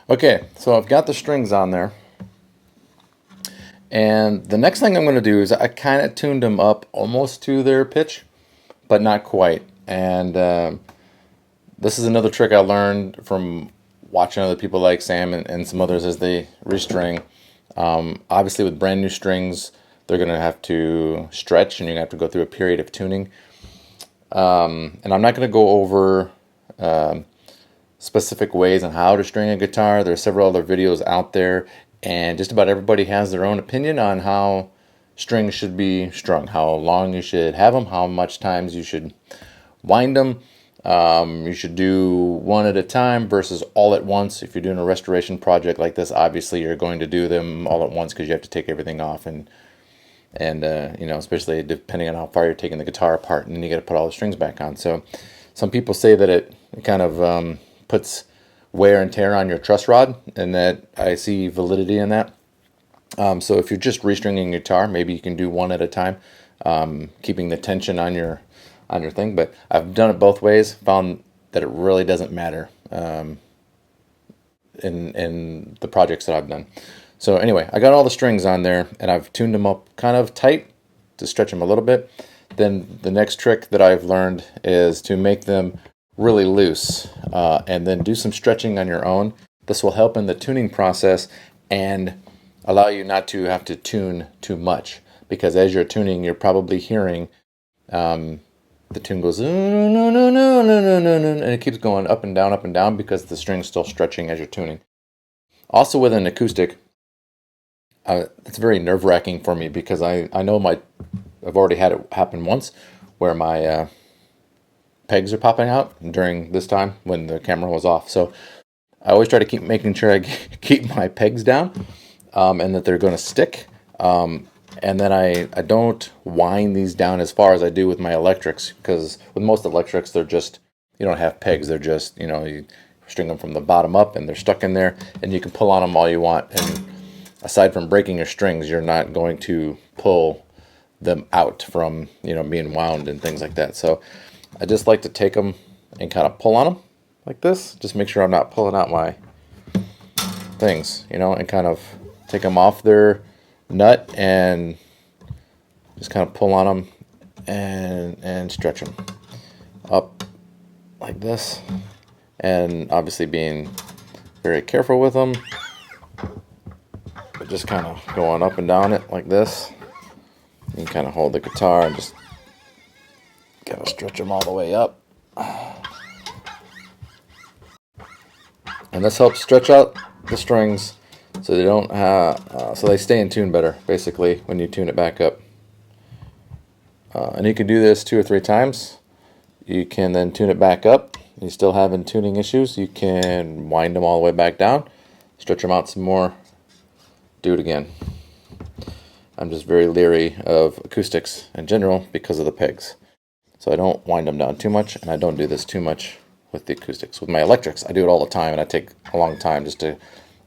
Okay, so I've got the strings on there. And the next thing I'm going to do is I kind of tuned them up almost to their pitch, but not quite. And this is another trick I learned from watching other people like Sam and some others as they restring. Obviously, with brand new strings, they're going to have to stretch, and you're going to have to go through a period of tuning. And I'm not going to go over specific ways on how to string a guitar. There are several other videos out there, and just about everybody has their own opinion on how strings should be strung, how long you should have them, how much times you should wind them. You should do one at a time versus all at once. If you're doing a restoration project like this, obviously you're going to do them all at once because you have to take everything off, and you know, especially depending on how far you're taking the guitar apart, and then you got to put all the strings back on. So some people say that it kind of puts wear and tear on your truss rod, and that I see validity in that. So if you're just restringing your guitar, maybe you can do one at a time, keeping the tension on your thing. But I've done it both ways, found that it really doesn't matter in the projects that I've done. So anyway, I got all the strings on there, and I've tuned them up kind of tight to stretch them a little bit. Then the next trick that I've learned is to make them really loose, and then do some stretching on your own. This will help in the tuning process and allow you not to have to tune too much, because as you're tuning, you're probably hearing the tune goes no, no, no, no, no, no, no, and it keeps going up and down because the string's still stretching as you're tuning. Also, with an acoustic, it's very nerve-wracking for me because I know I've already had it happen once where my pegs are popping out during this time when the camera was off. So I always try to keep making sure I keep my pegs down, and that they're going to stick. And then I don't wind these down as far as I do with my electrics, because with most electrics, they're just, you don't have pegs. They're just, you know, you string them from the bottom up and they're stuck in there, and you can pull on them all you want. And aside from breaking your strings, you're not going to pull them out from, you know, being wound and things like that. So I just like to take them and kind of pull on them like this. Just make sure I'm not pulling out my things, you know, and kind of take them off their nut and just kind of pull on them and stretch them up like this. And obviously being very careful with them, but just kind of going up and down it like this. You can kind of hold the guitar and just kind of stretch them all the way up. And this helps stretch out the strings so they don't so they stay in tune better, basically, when you tune it back up. And you can do this 2 or 3 times. You can then tune it back up. You still having tuning issues, you can wind them all the way back down, stretch them out some more, do it again. I'm just very leery of acoustics in general because of the pegs. So I don't wind them down too much, and I don't do this too much with the acoustics. With my electrics, I do it all the time, and I take a long time just to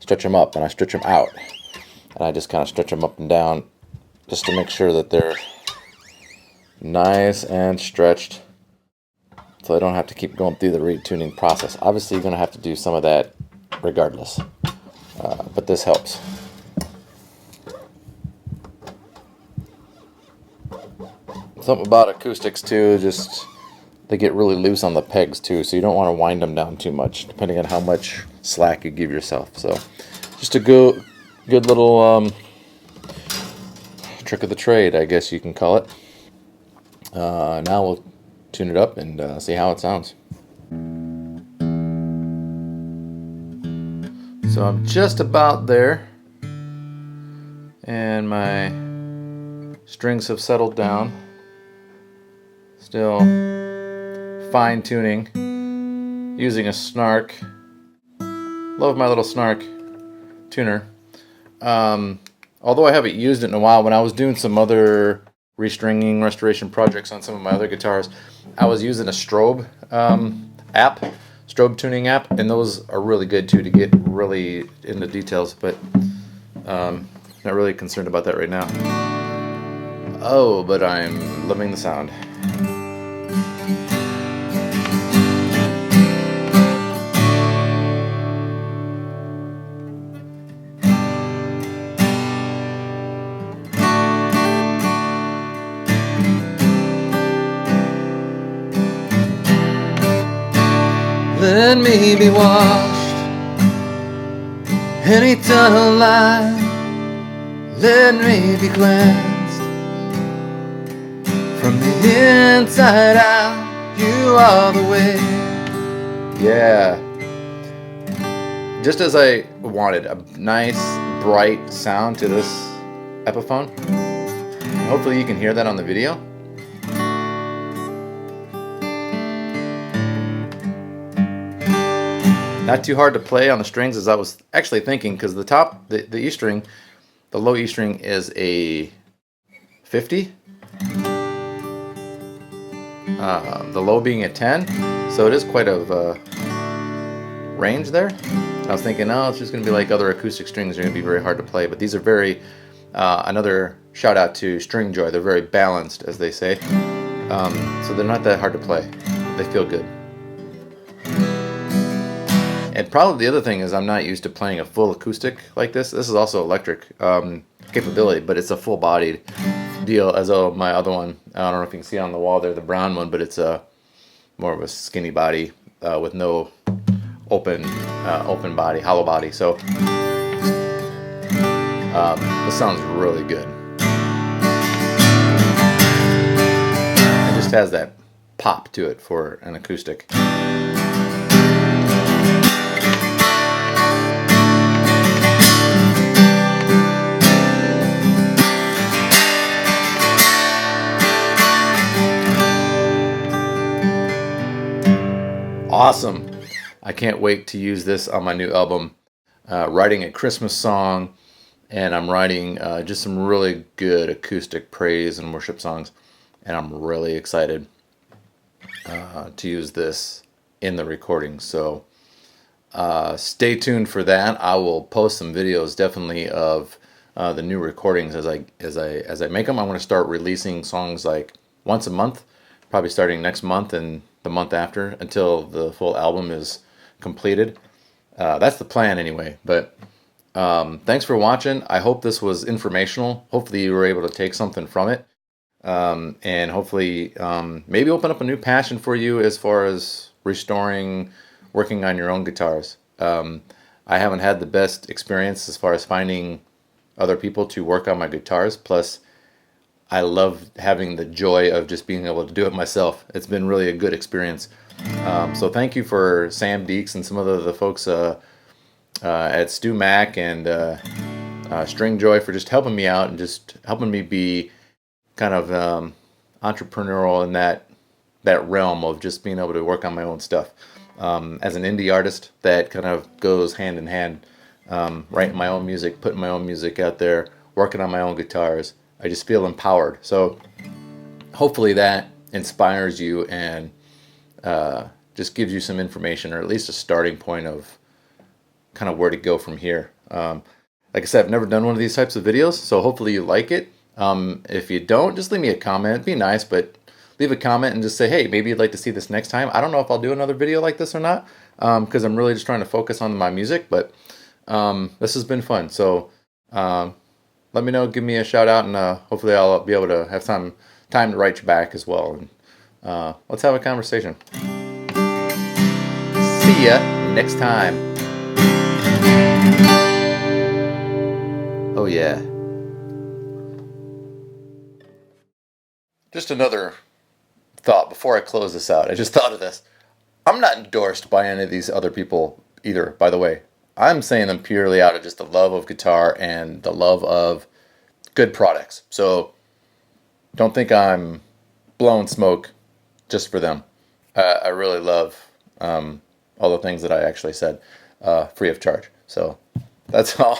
stretch them up, and I stretch them out. And I just kind of stretch them up and down just to make sure that they're nice and stretched, so I don't have to keep going through the retuning process. Obviously, you're going to have to do some of that regardless, but this helps. Something about acoustics too, just they get really loose on the pegs too, so you don't want to wind them down too much, depending on how much slack you give yourself. So just a good little trick of the trade, I guess you can call it. Now we'll tune it up and see how it sounds. So I'm just about there, and my strings have settled down. Still fine tuning using a snark. Love my little snark tuner. Although I haven't used it in a while, when I was doing some other restringing restoration projects on some of my other guitars, I was using a strobe tuning app, and those are really good too to get really into details, but not really concerned about that right now. Oh, but I'm loving the sound. me be washed in eternal light. Let me be cleansed from the inside out. You are the way. Yeah. Just as I wanted, a nice, bright sound to this Epiphone. Hopefully you can hear that on the video. Not too hard to play on the strings, as I was actually thinking, because the top, the E string, the low E string is a 50. The low being a 10, so it is quite a range there. I was thinking, oh, it's just going to be like other acoustic strings, they're going to be very hard to play, but these are very, another shout out to String Joy, they're very balanced, as they say, so they're not that hard to play, they feel good. And probably the other thing is I'm not used to playing a full acoustic like this. This is also electric capability, but it's a full-bodied deal, as though my other one, I don't know if you can see it on the wall there, the brown one, but it's more of a skinny body with no open body, hollow body. So this sounds really good. It just has that pop to it for an acoustic. Awesome. I can't wait to use this on my new album. Writing a Christmas song, and I'm writing just some really good acoustic praise and worship songs, and I'm really excited to use this in the recording. So stay tuned for that. I will post some videos definitely of the new recordings as I make them. I'm going to start releasing songs like once a month, probably starting next month and the month after, until the full album is completed. That's the plan anyway. But thanks for watching. I hope this was informational. Hopefully you were able to take something from it, and hopefully maybe open up a new passion for you as far as restoring, working on your own guitars. I haven't had the best experience as far as finding other people to work on my guitars. Plus, I love having the joy of just being able to do it myself. It's been really a good experience. So thank you for Sam Deeks and some of the folks at Stu Mac and String Joy for just helping me out and just helping me be kind of entrepreneurial in that realm of just being able to work on my own stuff. As an indie artist, that kind of goes hand in hand. Writing my own music, putting my own music out there, working on my own guitars. I just feel empowered. So hopefully that inspires you and just gives you some information, or at least a starting point of kind of where to go from here. Like I said, I've never done one of these types of videos, so hopefully you like it. If you don't, just leave me a comment. It'd be nice, but leave a comment and just say, hey, maybe you'd like to see this next time. I don't know if I'll do another video like this or not, because I'm really just trying to focus on my music, but this has been fun. So let me know, give me a shout out, and hopefully I'll be able to have some time to write you back as well. And let's have a conversation. See ya next time. Oh yeah. Just another thought before I close this out. I just thought of this. I'm not endorsed by any of these other people either, by the way. I'm saying them purely out of just the love of guitar and the love of good products. So don't think I'm blowing smoke just for them. I really love all the things that I actually said free of charge. So that's all.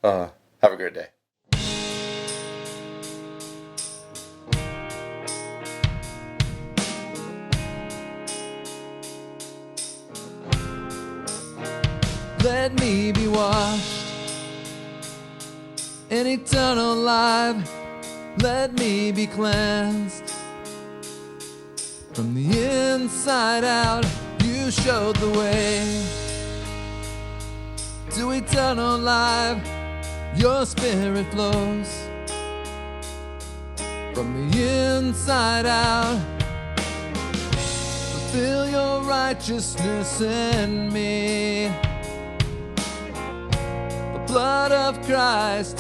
Have a great day. Let me be washed in eternal life. Let me be cleansed from the inside out. You showed the way to eternal life. Your spirit flows from the inside out. fulfill your righteousness in me. The blood of Christ